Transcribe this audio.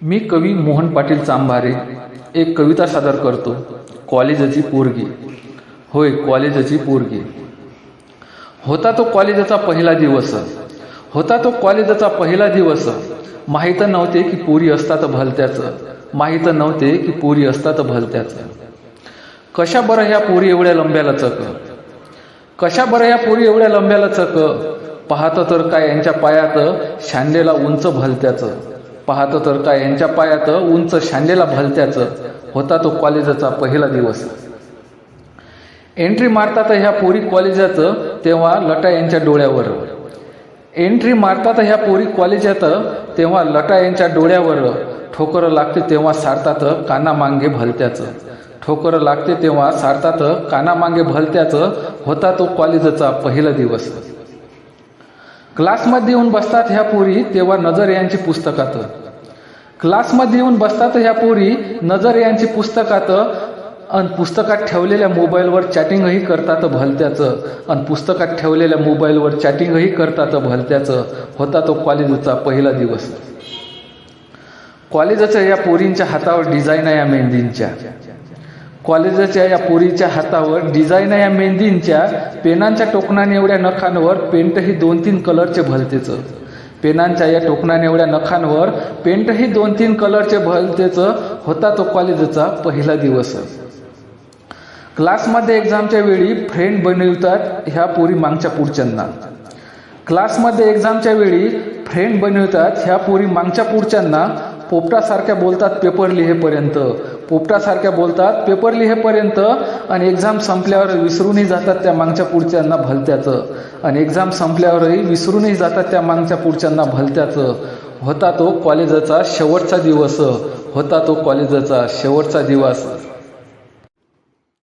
मी कवी मोहन पाटील चांभारे एक कविता सादर करतो. कॉलेजाची पोरगी. होय, कॉलेजाची पोरगी. होता तो कॉलेजाचा पहिला दिवस. होता तो कॉलेजाचा पहिला दिवस. माहीत नव्हते की पोरी असतात भलत्याचं. माहीत नव्हते की पोरी असतात भलत्याचं. कशा बरं ह्या पोरी एवढ्या लंब्याला चक. कशा बरं ह्या पोरी एवढ्या लंब्याला चक. पाहतं तर काय यांच्या पायात शांडेला उंच भलत्याचं. पाहतं तर काय यांच्या पायात उंच शांडेला भलत्याचं. होता तो कॉलेजाचा पहिला दिवस. एंट्री मारतात ह्या पोरी कॉलेजात तेव्हा लटा यांच्या डोळ्यावर. एंट्री मारतात ह्या पोरी कॉलेजात तेव्हा लटा यांच्या डोळ्यावर. ठोकर लागते तेव्हा सारतात कानामांगे भलत्याचं. ठोकर लागते तेव्हा सारतात कानामांगे भलत्याचं. होता तो कॉलेजाचा पहिला दिवस. क्लासमध्ये येऊन बसतात ह्या पोरी तेव्हा नजर यांची पुस्तकात. क्लासमध्ये येऊन बसतात ह्या पोरी नजर यांची पुस्तकात. आणि पुस्तकात ठेवलेल्या मोबाईलवर चॅटिंगही करतात भलत्याचं. आणि पुस्तकात ठेवलेल्या मोबाईलवर चॅटिंगही करतात भलत्याचं. होता तो कॉलेजाचा पहिला दिवस. कॉलेजाच्या या पोरींच्या हातावर डिझाईन आहे या मेहंदींच्या. कॉलेजाच्या या पोरीच्या हातावर डिझाईन आहे या मेहंदींच्या. पेनांच्या टोकनाने एवढ्या नखांवर पेंटही 2-3 कलरचे भलतेचं. पेनांच्या या टोकनाने एवढ्या नखांवर पेंटही 2-3 कलरचे भलतेचं. होता तो कॉलेजाचा पहिला दिवस. क्लासमध्ये एक्झामच्या वेळी फ्रेंड बनवितात ह्या पोरी मागच्या पुढच्यांना. क्लासमध्ये एक्झामच्या वेळी फ्रेंड बनवितात ह्या पोरी मागच्या पुढच्यांना. पोपटासारख्या बोलतात पेपर लिहेपर्यंत. पोपटासारख्या बोलतात पेपर लिहेपर्यंत. आणि एक्झाम संपल्यावर विसरूनही जातात त्या मागच्या पुढच्यांना भलत्याचं. आणि एक्झाम संपल्यावरही विसरूनही जातात त्या मागच्या पुढच्यांना भलत्याचं. होता तो कॉलेजाचा शेवटचा दिवस. होता तो कॉलेजाचा शेवटचा दिवस.